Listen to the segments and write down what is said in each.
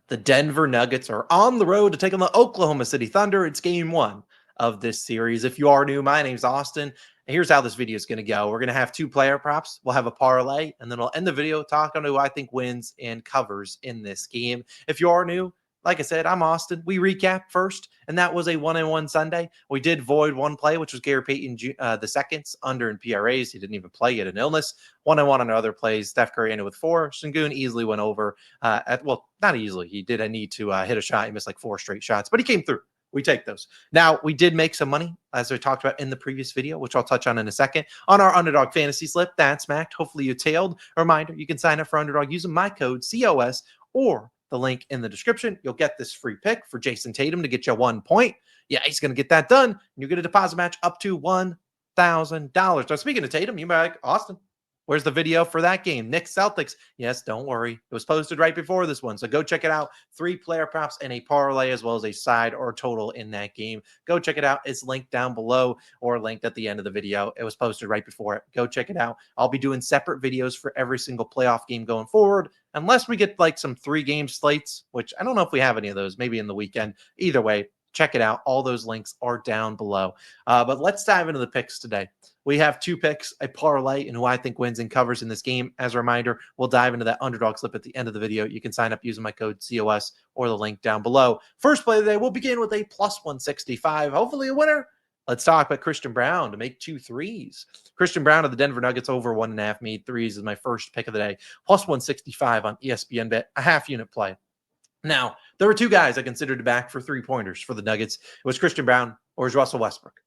The Denver Nuggets are on the road to take on the Oklahoma City Thunder. It's game one of this series. If you are new, my name's Austin. And here's how this video is going to go. We're going to have two player props. We'll have a parlay, and then we'll end the video talking to who I think wins and covers in this game. If you are new, like I said, I'm Austin. We recap first, and that was a 1-1 Sunday. We did void one play, which was Gary Payton the second's under in PRAs. He didn't even play. He had an illness. 1-1 on other plays. Steph Curry ended with 4. Sengun easily went over. Not easily. He did a need to hit a shot. He missed like 4 straight shots, but he came through. We take those. Now, we did make some money, as I talked about in the previous video, which I'll touch on in a second, on our Underdog fantasy slip. That's smacked. Hopefully you tailed. A reminder, you can sign up for Underdog using my code COS or the link in the description. You'll get this free pick for Jason Tatum to get you 1 point. Yeah, he's going to get that done. You're going to deposit match up to $1,000. Now, speaking of Tatum, you might be like, Austin, where's the video for that game? Knicks Celtics. Yes, don't worry. It was posted right before this one. So go check it out. 3 player props and a parlay, as well as a side or total in that game. Go check it out. It's linked down below or linked at the end of the video. It was posted right before it. Go check it out. I'll be doing separate videos for every single playoff game going forward, unless we get like some 3-game slates, which I don't know if we have any of those, maybe in the weekend. Either way, check it out. All those links are down below. But let's dive into the picks today. We have 2 picks, a parlay, and who I think wins and covers in this game. As a reminder, we'll dive into that underdog slip at the end of the video. You can sign up using my code COS or the link down below. First play of the day, we'll begin with a plus 165. Hopefully a winner. Let's talk about Christian Braun to make 2 threes. Christian Braun of the Denver Nuggets over 1.5 made threes is my first pick of the day. Plus 165 on ESPN Bet, a half unit play. Now, there were 2 guys I considered to back for 3-pointers for the Nuggets. It was Christian Braun or it was Russell Westbrook.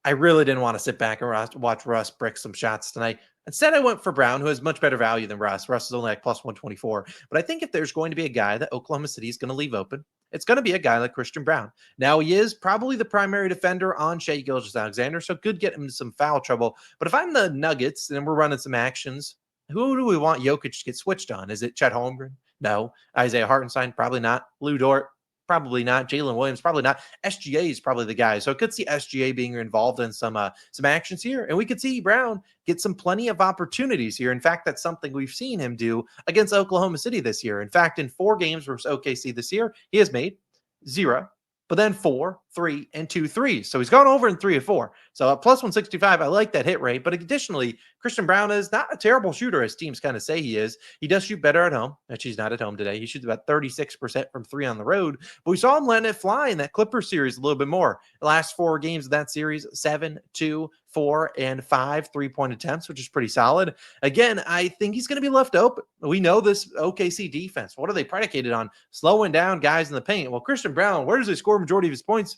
I really didn't want to sit back and watch Russ brick some shots tonight. Instead, I went for Brown, who has much better value than Russ. Russ is only like plus 124. But I think if there's going to be a guy that Oklahoma City is going to leave open, it's going to be a guy like Christian Braun. Now, he is probably the primary defender on Shai Gilgeous-Alexander, so could get him into some foul trouble. But if I'm the Nuggets and we're running some actions, who do we want Jokic to get switched on? Is it Chet Holmgren? No. Isaiah Hartenstein? Probably not. Lou Dort? Probably not. Jalen Williams? Probably not. SGA is probably the guy. So I could see SGA being involved in some actions here. And we could see Brown get some plenty of opportunities here. In fact, that's something we've seen him do against Oklahoma City this year. In fact, in 4 games versus OKC this year, he has made 0, but then 4, 3, and 2 threes. So he's gone over in 3 of 4. So at plus 165, I like that hit rate. But additionally, Christian Braun is not a terrible shooter, as teams kind of say he is. He does shoot better at home. Actually, he's not at home today. He shoots about 36% from 3 on the road. But we saw him letting it fly in that Clippers series a little bit more. The last 4 games of that series, 7, 2, 4, and 5 3-point attempts, which is pretty solid. Again, I think he's going to be left open. We know this OKC defense. What are they predicated on? Slowing down guys in the paint. Well, Christian Braun, where does he score majority of his points?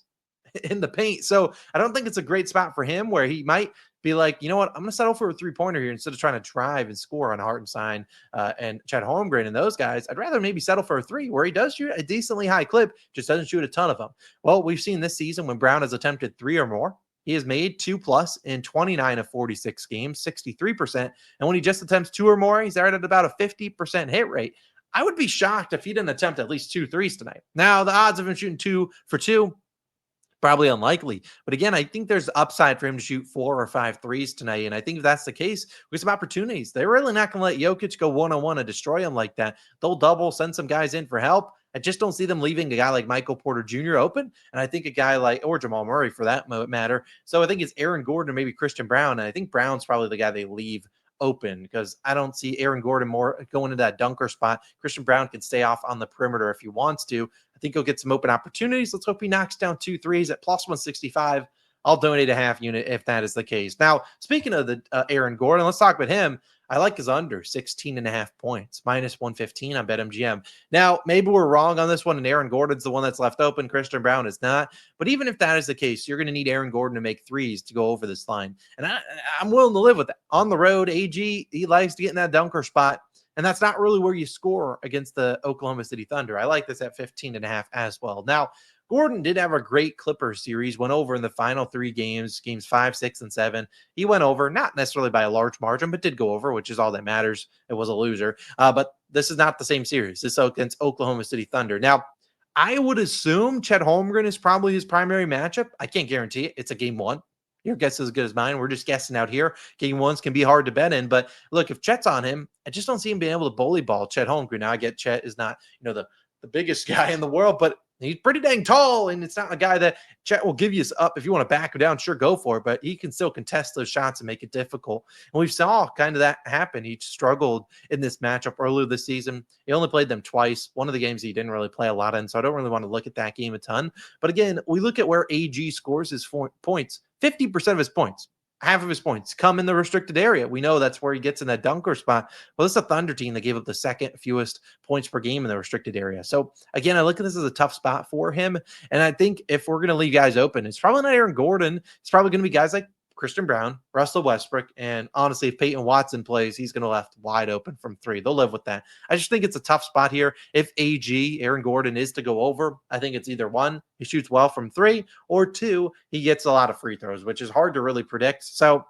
In the paint. So I don't think it's a great spot for him where he might be like, you know what, I'm going to settle for a 3-pointer here instead of trying to drive and score on Hartenstein and Chet Holmgren and those guys. I'd rather maybe settle for a 3 where he does shoot a decently high clip, just doesn't shoot a ton of them. Well, we've seen this season when Brown has attempted 3 or more, he has made 2+ in 29 of 46 games, 63%. And when he just attempts 2 or more, he's right at about a 50% hit rate. I would be shocked if he didn't attempt at least 2 threes tonight. Now, the odds of him shooting 2 for 2, probably unlikely. But again, I think there's upside for him to shoot 4 or 5 threes tonight. And I think if that's the case, we have some opportunities. They're really not going to let Jokic go 1-on-1 and destroy him like that. They'll double, send some guys in for help. I just don't see them leaving a guy like Michael Porter Jr. open. And I think a guy like, or Jamal Murray for that matter. So I think it's Aaron Gordon or maybe Christian Braun. And I think Brown's probably the guy they leave open because I don't see Aaron Gordon more going into that dunker spot. Christian Braun can stay off on the perimeter if he wants to. I think he'll get some open opportunities. Let's hope he knocks down 2 threes at plus 165. I'll donate a half unit if that is the case. Now, speaking of the Aaron Gordon, let's talk about him. I like his under 16.5 points, minus 115 on BetMGM. Now, maybe we're wrong on this one, and Aaron Gordon's the one that's left open. Christian Braun is not. But even if that is the case, you're going to need Aaron Gordon to make threes to go over this line. And I'm willing to live with that. On the road, AG, he likes to get in that dunker spot. And that's not really where you score against the Oklahoma City Thunder. I like this at 15.5 as well. Now, Gordon did have a great Clippers series, went over in the final 3 games 5, 6, and 7. He went over, not necessarily by a large margin, but did go over, which is all that matters. It was a loser. But this is not the same series. This is against Oklahoma City Thunder. Now, I would assume Chet Holmgren is probably his primary matchup. I can't guarantee it. It's a game 1. Your guess is as good as mine. We're just guessing out here. Game 1s can be hard to bet in. But look, if Chet's on him, I just don't see him being able to bully ball Chet Holmgren. Now, I get Chet is not, the the biggest guy in the world, but he's pretty dang tall, and it's not a guy that Chet will give you up if you want to back him down. Sure, go for it, but he can still contest those shots and make it difficult. And we saw kind of that happen. He struggled in this matchup earlier this season. He only played them twice. One of the games he didn't really play a lot in, so I don't really want to look at that game a ton. But again, we look at where AG scores his points. 50% of his points, half of his points come in the restricted area. We know that's where he gets in that dunker spot. Well, this is a Thunder team that gave up the second fewest points per game in the restricted area. So again, I look at this as a tough spot for him. And I think if we're going to leave guys open, it's probably not Aaron Gordon. It's probably going to be guys like Christian Brown, Russell Westbrook, and honestly, if Peyton Watson plays, he's going to left wide open from three. They'll live with that. I just think it's a tough spot here. If Aaron Gordon, is to go over, I think it's either one, he shoots well from three, or two, he gets a lot of free throws, which is hard to really predict. So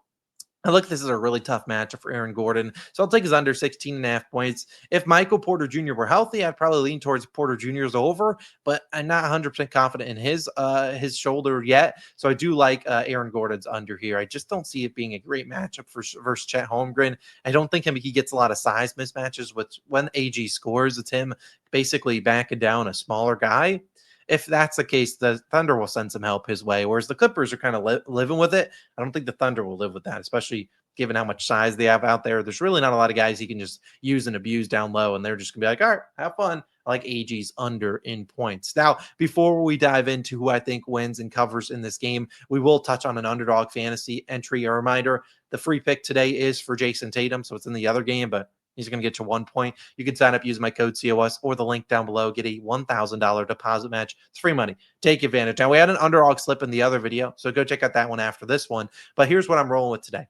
I look, this is a really tough matchup for Aaron Gordon. So I'll take his under 16.5 points. If Michael Porter Jr. were healthy, I'd probably lean towards Porter Jr.'s over, but I'm not 100% confident in his shoulder yet. So I do like Aaron Gordon's under here. I just don't see it being a great matchup versus Chet Holmgren. I don't think he gets a lot of size mismatches with when AG scores. It's him basically backing down a smaller guy. If that's the case, the Thunder will send some help his way, whereas the Clippers are kind of living with it. I don't think the Thunder will live with that, especially given how much size they have out there. There's really not a lot of guys he can just use and abuse down low, and they're just going to be like, all right, have fun. I like AG's under in points. Now, before we dive into who I think wins and covers in this game, we will touch on an Underdog fantasy entry. A reminder, the free pick today is for Jason Tatum, so it's in the other game, but he's going to get you 1 point. You can sign up using my code COS or the link down below. Get a $1,000 deposit match. It's free money. Take advantage. Now, we had an Underdog slip in the other video, so go check out that one after this one. But here's what I'm rolling with today.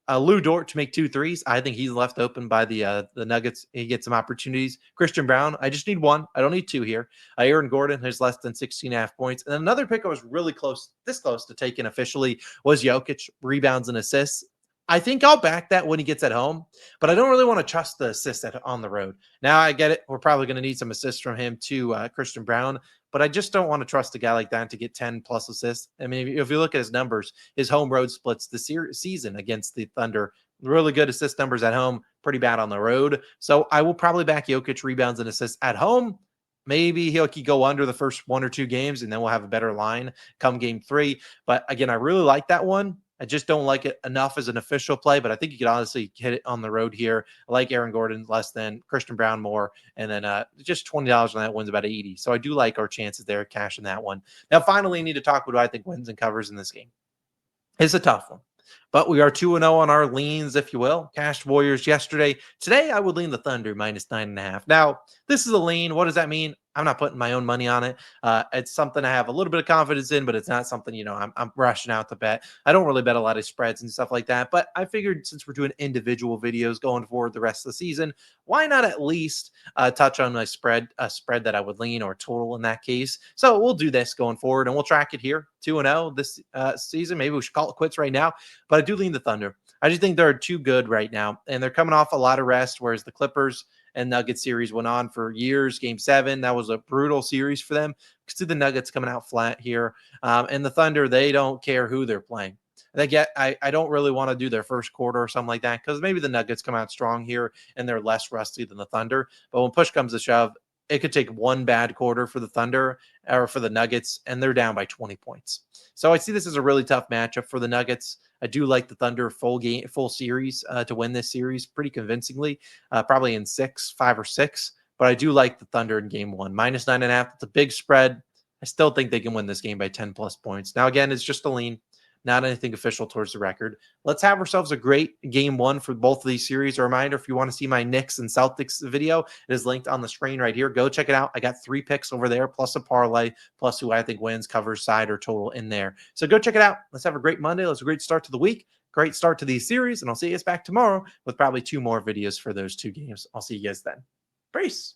Lou Dort to make 2 threes. I think he's left open by the Nuggets. He gets some opportunities. Christian Brown, I just need 1. I don't need 2 here. Aaron Gordon has less than 16.5 points. And another pick I was really close to taking officially was Jokic, rebounds and assists. I think I'll back that when he gets at home, but I don't really want to trust the assist on the road. Now I get it. We're probably going to need some assists from him to Christian Brown, but I just don't want to trust a guy like that to get 10 plus assists. I mean, if you look at his numbers, his home road splits this season against the Thunder, really good assist numbers at home, pretty bad on the road. So I will probably back Jokic rebounds and assists at home. Maybe he'll go under the first 1 or 2 games, and then we'll have a better line come game 3. But again, I really like that one. I just don't like it enough as an official play, but I think you could honestly hit it on the road here. I like Aaron Gordon less than Christian Brown more, and then just $20 on that wins about 80. So I do like our chances there, cashing that one. Now, finally, I need to talk about who I think wins and covers in this game. It's a tough one, but we are 2-0 on our leans, if you will. Cashed Warriors yesterday. Today, I would lean the Thunder minus 9.5. Now, this is a lean. What does that mean? I'm not putting my own money on it. It's something I have a little bit of confidence in, but it's not something, I'm rushing out to bet. I don't really bet a lot of spreads and stuff like that, but I figured since we're doing individual videos going forward the rest of the season, why not at least touch on a spread that I would lean or total in that case. So we'll do this going forward, and we'll track it here, 2-0 this season. Maybe we should call it quits right now, but I do lean the Thunder. I just think they're too good right now, and they're coming off a lot of rest, whereas the Clippers and Nuggets series went on for years. Game 7, that was a brutal series for them. See the Nuggets coming out flat here. And the Thunder, they don't care who they're playing. I don't really want to do their first quarter or something like that, because maybe the Nuggets come out strong here and they're less rusty than the Thunder. But when push comes to shove, it could take one bad quarter for the Thunder or for the Nuggets, and they're down by 20 points. So I see this as a really tough matchup for the Nuggets. I do like the Thunder full series to win this series pretty convincingly, probably in 5 or 6. But I do like the Thunder in game 1. Minus 9.5. It's a big spread. I still think they can win this game by 10 plus points. Now, again, it's just a lean, not anything official towards the record. Let's have ourselves a great game 1 for both of these series. A reminder, if you want to see my Knicks and Celtics video, it is linked on the screen right here. Go check it out. I got 3 picks over there, plus a parlay, plus who I think wins, covers, side, or total in there. So go check it out. Let's have a great Monday. Let's have a great start to the week. Great start to these series, and I'll see you guys back tomorrow with probably 2 more videos for those 2 games. I'll see you guys then. Peace.